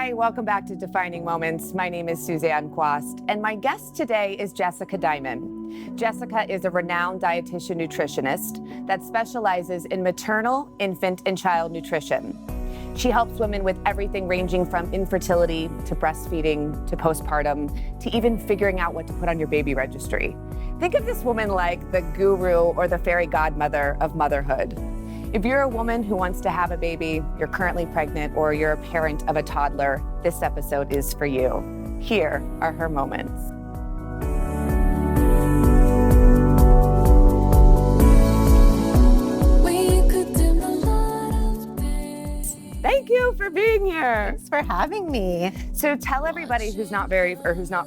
Hi, welcome back to Defining Moments. My name is Suzanne Quast, and my guest today is Jessica Diamond. Jessica is a renowned dietitian nutritionist that specializes in maternal, infant, and child nutrition. She helps women with everything ranging from infertility to breastfeeding to postpartum to even figuring out what to put on your baby registry. Think of this woman like the guru or the fairy godmother of motherhood. If you're a woman who wants to have a baby, you're currently pregnant, or you're a parent of a toddler, this episode is for you. Here are her moments. Thank you for being here. Thanks for having me. So tell everybody who's not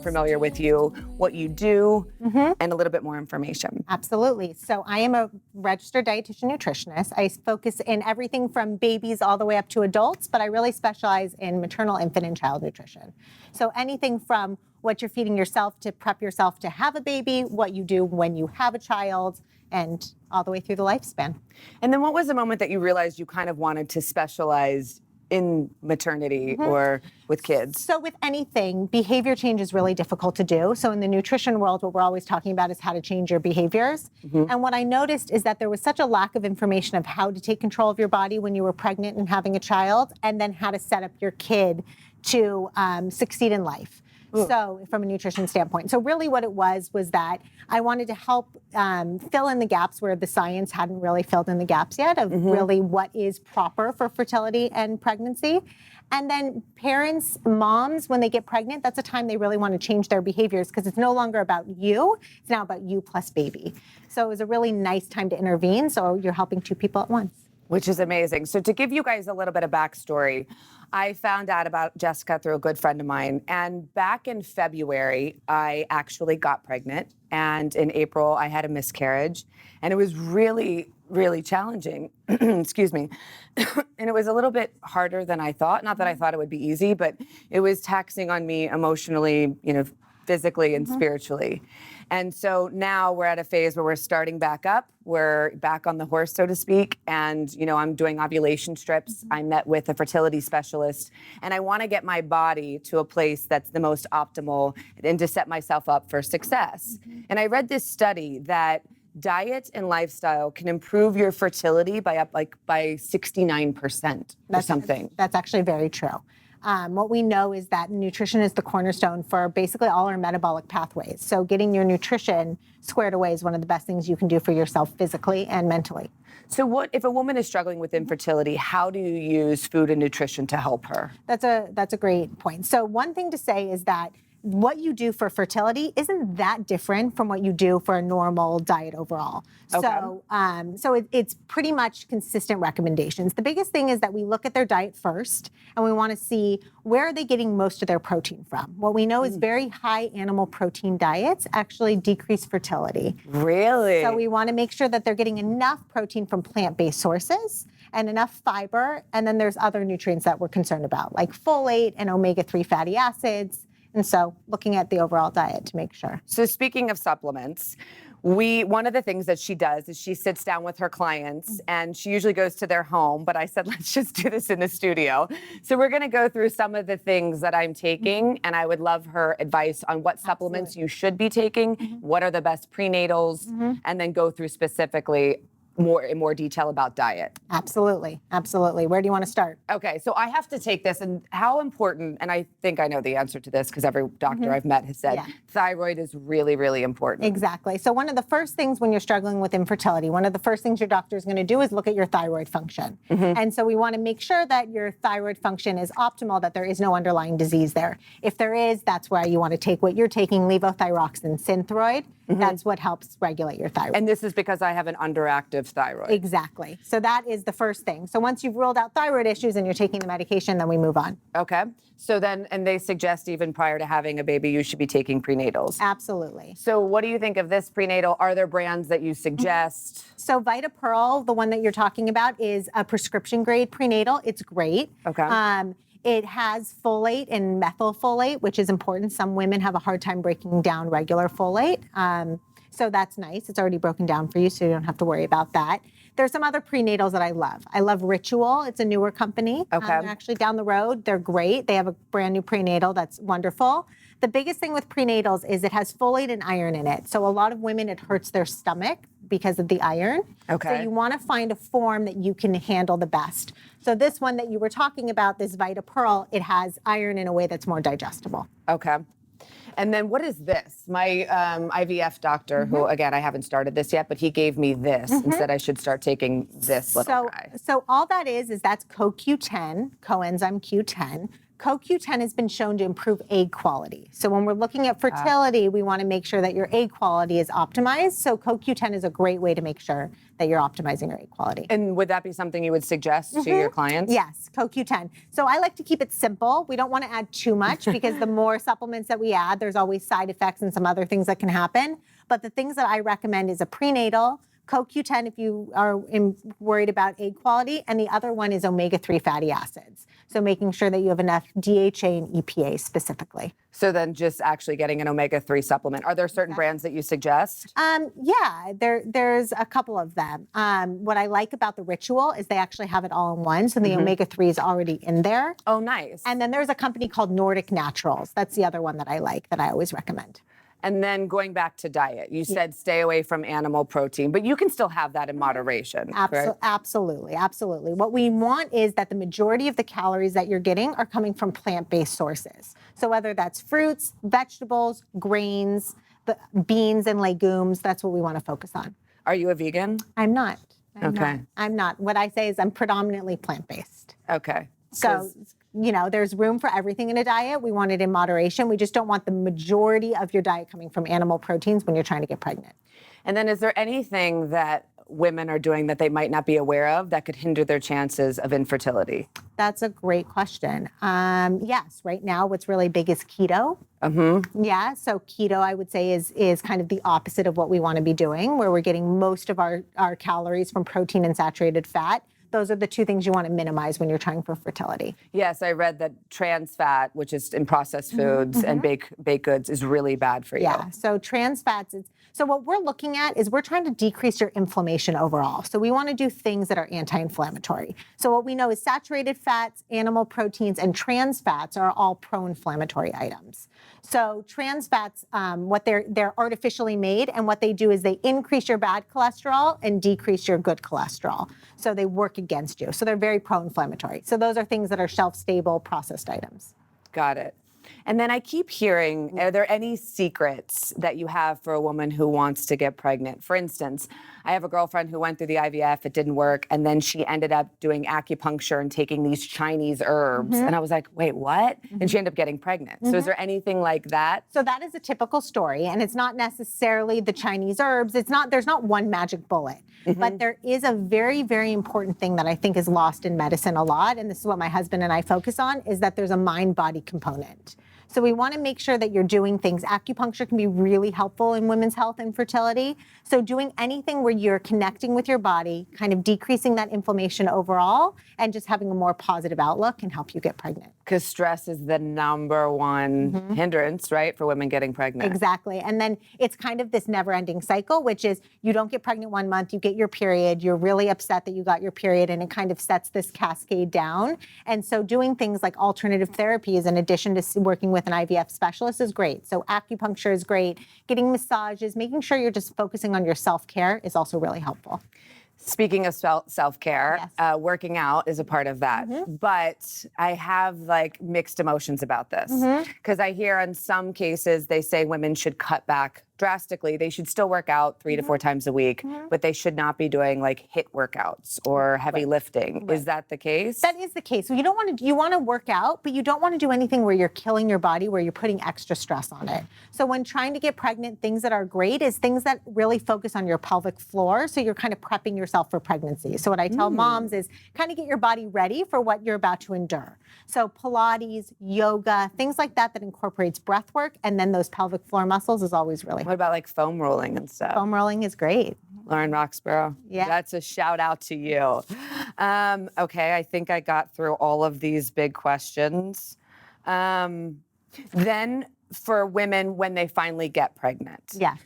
familiar with you what you do and a little bit more information. Absolutely. So I am a registered dietitian nutritionist. I focus in everything from babies all the way up to adults, but I really specialize in maternal, infant, and child nutrition. So anything from what you're feeding yourself to prep yourself to have a baby, what you do when you have a child, and all the way through the lifespan. And then what was the moment that you realized you kind of wanted to specialize in maternity or with kids? So with anything, behavior change is really difficult to do. So in the nutrition world, what we're always talking about is how to change your behaviors. And what I noticed is that there was such a lack of information of how to take control of your body when you were pregnant and having a child, and then how to set up your kid to succeed in life. So from a nutrition standpoint. So really what it was that I wanted to help fill in the gaps where the science hadn't really filled in the gaps yet of really what is proper for fertility and pregnancy. And then parents, moms, when they get pregnant, that's a time they really want to change their behaviors because it's no longer about you, it's now about you plus baby. So it was a really nice time to intervene. So you're helping two people at once. Which is amazing. So to give you guys a little bit of backstory, I found out about Jessica through a good friend of mine. And back in February, I actually got pregnant. And in April, I had a miscarriage. And it was really, really challenging. Excuse me. And it was a little bit harder than I thought. Not that I thought it would be easy, but it was taxing on me emotionally, physically and spiritually. And so now we're at a phase where we're starting back up. We're back on the horse, so to speak. And, I'm doing ovulation strips. I met with a fertility specialist, and I want to get my body to a place that's the most optimal and to set myself up for success. And I read this study that diet and lifestyle can improve your fertility by 69% or something. That's actually very true. What we know is that nutrition is the cornerstone for basically all our metabolic pathways. So getting your nutrition squared away is one of the best things you can do for yourself physically and mentally. So what if a woman is struggling with infertility, how do you use food and nutrition to help her? That's a great point. So one thing to say is that what you do for fertility isn't that different from what you do for a normal diet overall. Okay. So it's pretty much consistent recommendations. The biggest thing is that we look at their diet first, and we want to see where are they getting most of their protein from. What we know is very high animal protein diets actually decrease fertility. Really? So we want to make sure that they're getting enough protein from plant-based sources and enough fiber, and then there's other nutrients that we're concerned about, like folate and omega-3 fatty acids. And so looking at the overall diet to make sure. So speaking of supplements, one of the things that she does is she sits down with her clients, and she usually goes to their home, but I said, let's just do this in the studio. So we're gonna go through some of the things that I'm taking, and I would love her advice on what supplements you should be taking, what are the best prenatals, and then go through specifically in more detail about diet. Absolutely. Where do you want to start? Okay, so I have to take this, and how important, and I think I know the answer to this because every doctor I've met has said, thyroid is really, really important. Exactly. So one of the first things when you're struggling with infertility, one of the first things your doctor is going to do is look at your thyroid function. And so we want to make sure that your thyroid function is optimal, that there is no underlying disease there. If there is, that's why you want to take what you're taking, levothyroxine, Synthroid. That's what helps regulate your thyroid. And this is because I have an underactive thyroid. Exactly. So that is the first thing. So once you've ruled out thyroid issues and you're taking the medication, then we move on. Okay. So then, and they suggest even prior to having a baby, you should be taking prenatals. Absolutely. So what do you think of this prenatal? Are there brands that you suggest? So Vita Pearl, the one that you're talking about, is a prescription grade prenatal. It's great. Okay. It has folate and methylfolate, which is important. Some women have a hard time breaking down regular folate. So that's nice. It's already broken down for you, so you don't have to worry about that. There's some other prenatals that I love. I love Ritual. It's a newer company. Okay. They're actually down the road. They're great. They have a brand new prenatal that's wonderful. The biggest thing with prenatals is it has folate and iron in it. So a lot of women, it hurts their stomach because of the iron. Okay. So you want to find a form that you can handle the best. So this one that you were talking about, this Vita Pearl, it has iron in a way that's more digestible. Okay. And then what is this? My IVF doctor, who again, I haven't started this yet, but he gave me this and said I should start taking this little guy. So all that is that's CoQ10, coenzyme Q10. CoQ10 has been shown to improve egg quality. So when we're looking at fertility, we want to make sure that your egg quality is optimized. So CoQ10 is a great way to make sure that you're optimizing your egg quality. And would that be something you would suggest to your clients? Yes, CoQ10. So I like to keep it simple. We don't want to add too much because the more supplements that we add, there's always side effects and some other things that can happen. But the things that I recommend is a prenatal, CoQ10 if you are worried about egg quality, and the other one is omega-3 fatty acids. So making sure that you have enough DHA and EPA specifically. So then just actually getting an omega-3 supplement. Are there certain brands that you suggest? Yeah, there's a couple of them. What I like about the Ritual is they actually have it all in one. So the omega-3 is already in there. Oh, nice. And then there's a company called Nordic Naturals. That's the other one that I like that I always recommend. And then going back to diet, you said stay away from animal protein, but you can still have that in moderation. Correct? Absolutely. What we want is that the majority of the calories that you're getting are coming from plant-based sources. So whether that's fruits, vegetables, grains, beans and legumes, that's what we want to focus on. Are you a vegan? I'm not. I'm not. What I say is I'm predominantly plant-based. Okay. So, there's room for everything in a diet. We want it in moderation. We just don't want the majority of your diet coming from animal proteins when you're trying to get pregnant. And then is there anything that women are doing that they might not be aware of that could hinder their chances of infertility? That's a great question. Yes, right now what's really big is keto. Yeah, so keto I would say is kind of the opposite of what we want to be doing, where we're getting most of our calories from protein and saturated fat. Those are the two things you want to minimize when you're trying for fertility. Yes, I read that trans fat, which is in processed foods and baked goods, is really bad for you. Yeah, so trans fats, so what we're looking at is we're trying to decrease your inflammation overall. So we want to do things that are anti-inflammatory. So what we know is saturated fats, animal proteins, and trans fats are all pro-inflammatory items. So trans fats, what they're artificially made, and what they do is they increase your bad cholesterol and decrease your good cholesterol. So they work against you. So they're very pro-inflammatory. So those are things that are shelf-stable processed items. Got it. And then I keep hearing, are there any secrets that you have for a woman who wants to get pregnant? For instance, I have a girlfriend who went through the IVF, it didn't work, and then she ended up doing acupuncture and taking these Chinese herbs. And I was like, wait, what? And she ended up getting pregnant. So is there anything like that? So that is a typical story, and it's not necessarily the Chinese herbs. There's not one magic bullet. But there is a very, very important thing that I think is lost in medicine a lot, and this is what my husband and I focus on, is that there's a mind-body component. So we want to make sure that you're doing things. Acupuncture can be really helpful in women's health and fertility. So doing anything where you're connecting with your body, kind of decreasing that inflammation overall, and just having a more positive outlook can help you get pregnant. Because stress is the number one hindrance, right, for women getting pregnant. Exactly. And then it's kind of this never-ending cycle, which is you don't get pregnant 1 month, you get your period, you're really upset that you got your period, and it kind of sets this cascade down. And so doing things like alternative therapies in addition to working with an IVF specialist is great. So acupuncture is great. Getting massages, making sure you're just focusing on your self-care is also really helpful. Speaking of self-care, working out is a part of that. But I have like mixed emotions about this because I hear in some cases they say women should cut back drastically. They should still work out 3 to 4 times a week, but they should not be doing like HIIT workouts or heavy lifting. Is that the case? That is the case. So you want to work out, but you don't want to do anything where you're killing your body, where you're putting extra stress on it. So when trying to get pregnant, things that are great is things that really focus on your pelvic floor. So you're kind of prepping yourself for pregnancy. So what I tell moms is kind of get your body ready for what you're about to endure. So Pilates, yoga, things like that incorporates breath work, and then those pelvic floor muscles is always really What about like foam rolling and stuff? Foam rolling is great. Lauren Roxborough. Yeah. That's a shout out to you. Okay, I think I got through all of these big questions. Then for women, when they finally get pregnant. Yes.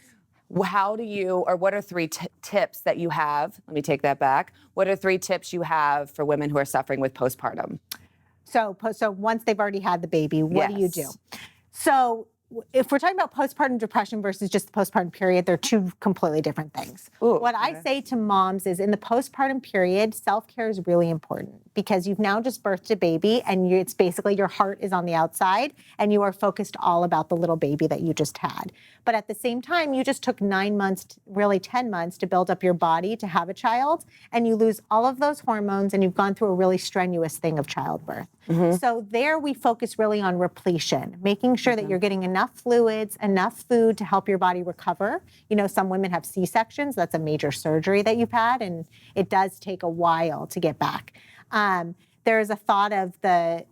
How do you, or what are three tips that you have? Let me take that back. What are three tips you have for women who are suffering with postpartum? So once they've already had the baby, what do you do? Yes. So if we're talking about postpartum depression versus just the postpartum period, they're two completely different things. Ooh, what I say to moms is in the postpartum period, self-care is really important because you've now just birthed a baby and it's basically your heart is on the outside and you are focused all about the little baby that you just had. But at the same time, you just took 9 months, really 10 months to build up your body to have a child, and you lose all of those hormones and you've gone through a really strenuous thing of childbirth. So there we focus really on repletion, making sure that you're getting enough fluids, enough food to help your body recover. You know, some women have C-sections. That's a major surgery that you've had, and it does take a while to get back. There is a thought of the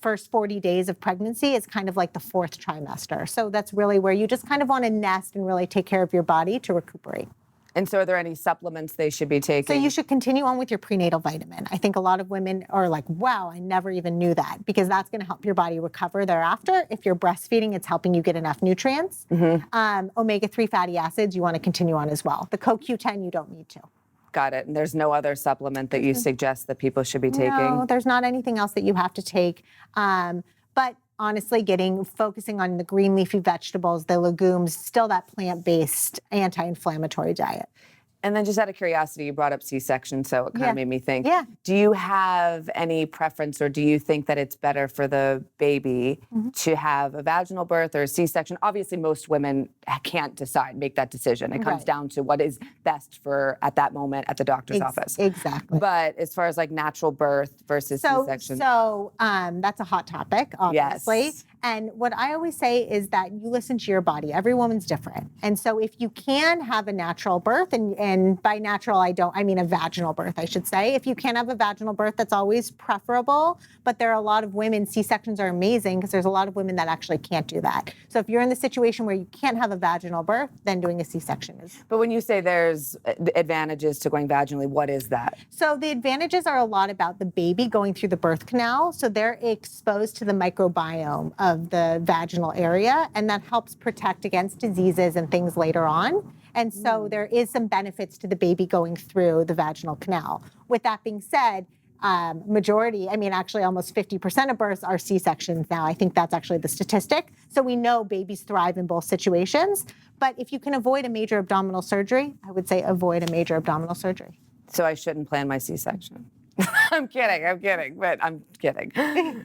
first 40 days of pregnancy is kind of like the fourth trimester. So that's really where you just kind of want to nest and really take care of your body to recuperate. And so are there any supplements they should be taking? So you should continue on with your prenatal vitamin. I think a lot of women are like, wow, I never even knew that, because that's going to help your body recover thereafter. If you're breastfeeding, it's helping you get enough nutrients. Omega-3 fatty acids, you want to continue on as well. The CoQ10, you don't need to. Got it. And there's no other supplement that you suggest that people should be taking? No, there's not anything else that you have to take. But honestly, focusing on the green leafy vegetables, the legumes, still that plant-based anti-inflammatory diet. And then just out of curiosity, you brought up C-section, so it kind of made me think. Yeah. Do you have any preference, or do you think that it's better for the baby to have a vaginal birth or a C-section? Obviously, most women can't make that decision. It comes down to what is best for at that moment at the doctor's office. Exactly. But as far as like natural birth versus C-section. So that's a hot topic, obviously. Yes. And what I always say is that you listen to your body. Every woman's different. And so if you can have a natural birth, and by natural, I mean a vaginal birth, I should say. If you can have a vaginal birth, that's always preferable. But there are a lot of women, C-sections are amazing because there's a lot of women that actually can't do that. So if you're in the situation where you can't have a vaginal birth, then doing a C-section is. But when you say there's advantages to going vaginally, what is that? So the advantages are a lot about the baby going through the birth canal. So they're exposed to the microbiome of the vaginal area, and that helps protect against diseases and things later on. And so there is some benefits to the baby going through the vaginal canal. With that being said, actually almost 50% of births are C-sections now. I think that's actually the statistic. So we know babies thrive in both situations. But if you can avoid a major abdominal surgery, I would say avoid a major abdominal surgery. So I shouldn't plan my C-section. I'm kidding,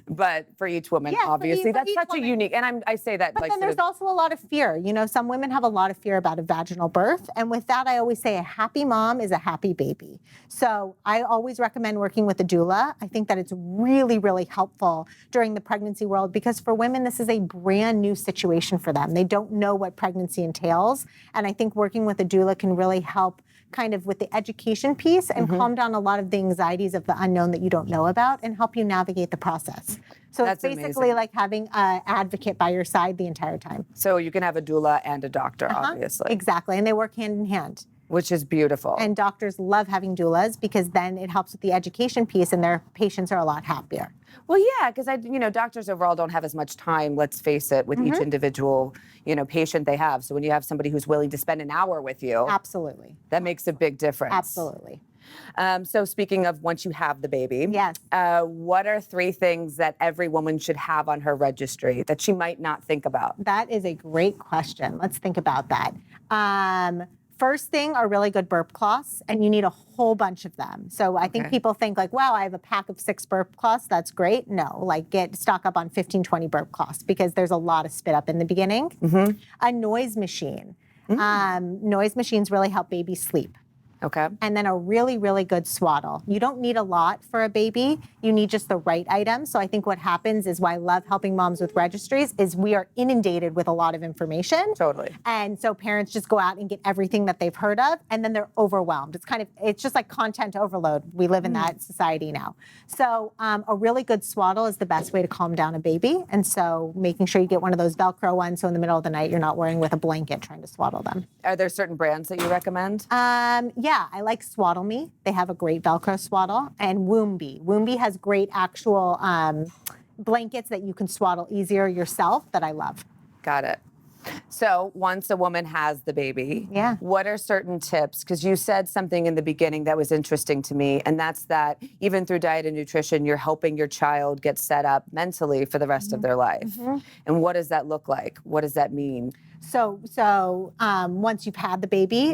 but for each woman, obviously, that's such a unique, and I say that. But then there's also a lot of fear. You know, some women have a lot of fear about a vaginal birth. And with that, I always say a happy mom is a happy baby. So I always recommend working with a doula. I think that it's really, really helpful during the pregnancy world, because for women, this is a brand new situation for them. They don't know what pregnancy entails. And I think working with a doula can really help kind of with the education piece and calm down a lot of the anxieties of the unknown that you don't know about and help you navigate the process. So That's it's basically amazing. like having an advocate by your side the entire time. So you can have a doula and a doctor, obviously. Exactly, and they work hand in hand. Which is beautiful. And doctors love having doulas because then it helps with the education piece and their patients are a lot happier. Well, yeah, because doctors overall don't have as much time, let's face it, with each individual, patient they have. So when you have somebody who's willing to spend an hour with you, Absolutely. that makes a big difference. Absolutely. So speaking of once you have the baby, Yes. What are 3 things that every woman should have on her registry that she might not think about? That is a great question. Let's think about that. First thing are really good burp cloths, and you need a whole bunch of them. So I think people think like, wow, I have a pack of 6 burp cloths. That's great. No, like stock up on 15, 20 burp cloths because there's a lot of spit up in the beginning. A noise machine. Noise machines really help babies sleep. Okay. And then a really, really good swaddle. You don't need a lot for a baby. You need just the right items. So I think what happens is why I love helping moms with registries is we are inundated with a lot of information. Totally. And so parents just go out and get everything that they've heard of, and then they're overwhelmed. It's just like content overload. We live in that society now. So a really good swaddle is the best way to calm down a baby. And so making sure you get one of those Velcro ones so in the middle of the night you're not wearing with a blanket trying to swaddle them. Are there certain brands that you recommend? Yeah, I like Swaddle Me. They have a great Velcro swaddle. And Woombi. Woombi has great actual blankets that you can swaddle easier yourself that I love. Got it. So once a woman has the baby, Yeah. what are certain tips? Because you said something in the beginning that was interesting to me, and that's that even through diet and nutrition, you're helping your child get set up mentally for the rest of their life. And what does that look like? What does that mean? So once you've had the baby,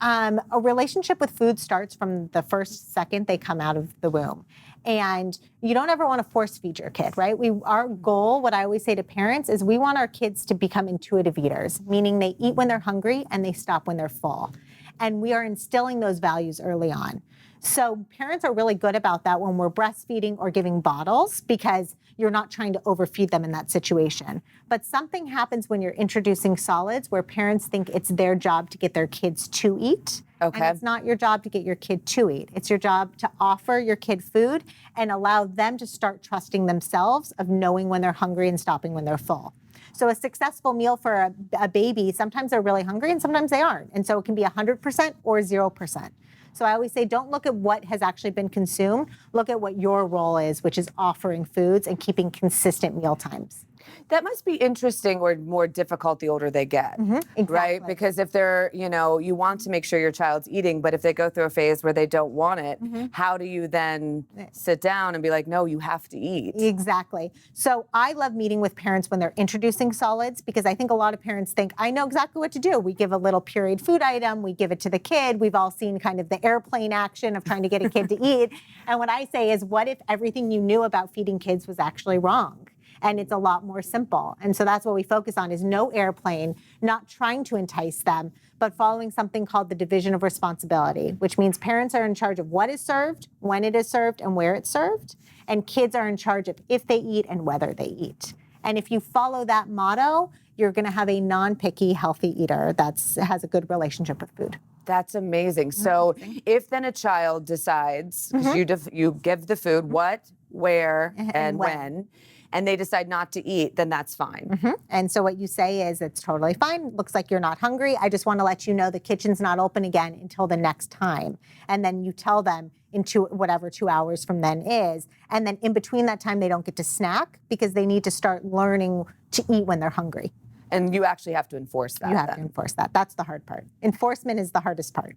a relationship with food starts from the first second they come out of the womb. And you don't ever want to force feed your kid, right? Our goal, what I always say to parents, is we want our kids to become intuitive eaters, meaning they eat when they're hungry and they stop when they're full. And we are instilling those values early on. So parents are really good about that when we're breastfeeding or giving bottles, because you're not trying to overfeed them in that situation. But something happens when you're introducing solids where parents think it's their job to get their kids to eat. Okay. And it's not your job to get your kid to eat. It's your job to offer your kid food and allow them to start trusting themselves of knowing when they're hungry and stopping when they're full. So a successful meal for a baby, sometimes they're really hungry and sometimes they aren't. And so it can be 100% or 0%. So I always say, don't look at what has actually been consumed. Look at what your role is, which is offering foods and keeping consistent meal times. That must be interesting or more difficult the older they get, Exactly. right? Because if they're, you want to make sure your child's eating, but if they go through a phase where they don't want it, how do you then sit down and be like, no, you have to eat? Exactly. So I love meeting with parents when they're introducing solids, because I think a lot of parents think, I know exactly what to do. We give a little pureed food item, we give it to the kid. We've all seen kind of the airplane action of trying to get a kid to eat. And what I say is, what if everything you knew about feeding kids was actually wrong? And it's a lot more simple. And so that's what we focus on, is no airplane, not trying to entice them, but following something called the division of responsibility, which means parents are in charge of what is served, when it is served, and where it's served. And kids are in charge of if they eat and whether they eat. And if you follow that motto, you're going to have a non-picky, healthy eater that has a good relationship with food. That's amazing. So if then a child decides, because you give the food, what, where, and when, and they decide not to eat, then that's fine. And so what you say is, it's totally fine. Looks like you're not hungry. I just want to let you know the kitchen's not open again until the next time. And then you tell them in whatever 2 hours from then is. And then in between that time, they don't get to snack, because they need to start learning to eat when they're hungry. And you actually have to enforce that. You have to enforce that. That's the hard part. Enforcement is the hardest part.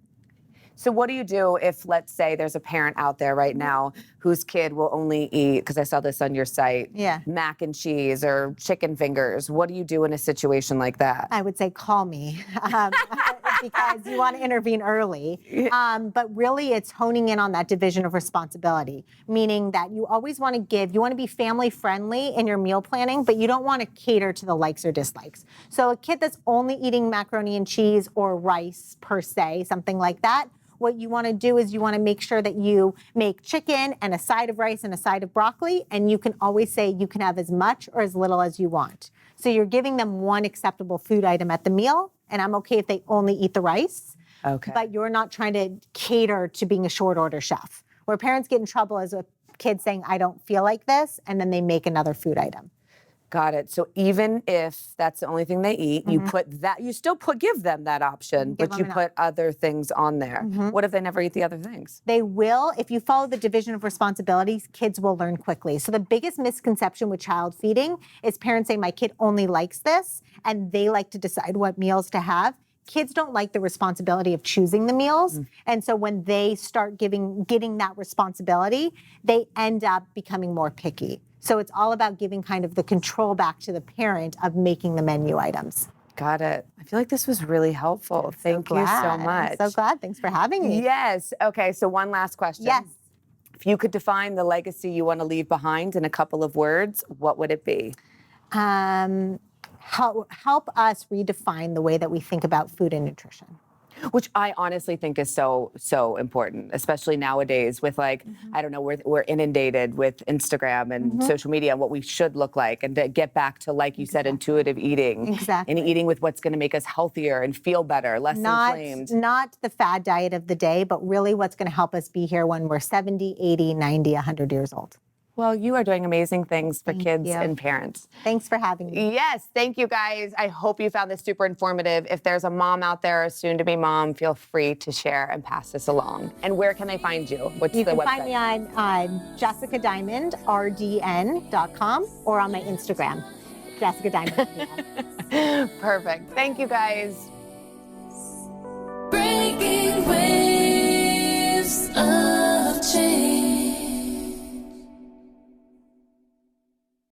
So what do you do if, let's say, there's a parent out there right now whose kid will only eat, because I saw this on your site, mac and cheese or chicken fingers? What do you do in a situation like that? I would say, call me, because you want to intervene early. But really, it's honing in on that division of responsibility, meaning that you always want to give, you want to be family friendly in your meal planning, but you don't want to cater to the likes or dislikes. So a kid that's only eating macaroni and cheese or rice per se, something like that, what you want to do is you want to make sure that you make chicken and a side of rice and a side of broccoli, and you can always say you can have as much or as little as you want. So you're giving them one acceptable food item at the meal, and I'm okay if they only eat the rice, but you're not trying to cater to being a short order chef. Where parents get in trouble is with kids saying, I don't feel like this, and then they make another food item. Got it. So even if that's the only thing they eat, you still give them that option, but you put other things on there. What if they never eat the other things? They will. If you follow the division of responsibilities, kids will learn quickly. So the biggest misconception with child feeding is parents say, my kid only likes this, and they like to decide what meals to have. Kids don't like the responsibility of choosing the meals. And so when they start getting that responsibility, they end up becoming more picky. So it's all about giving kind of the control back to the parent of making the menu items. Got it. I feel like this was really helpful. Thank you so much. I'm so glad. Thanks for having me. Yes. Okay, so one last question. Yes. If you could define the legacy you want to leave behind in a couple of words, what would it be? Help us redefine the way that we think about food and nutrition. Which I honestly think is so, so important, especially nowadays with I don't know, we're inundated with Instagram and social media and what we should look like, and to get back to, like you said, intuitive eating. Exactly. And eating with what's going to make us healthier and feel better, less inflamed. Not the fad diet of the day, but really what's going to help us be here when we're 70, 80, 90, 100 years old. Well, you are doing amazing things for kids and parents. Thanks for having me. Yes, thank you guys. I hope you found this super informative. If there's a mom out there, a soon-to-be mom, feel free to share and pass this along. And where can they find you? What's the website? You can find me on jessicadiamondrdn.com or on my Instagram. Jessica Diamond. Perfect. Thank you, guys.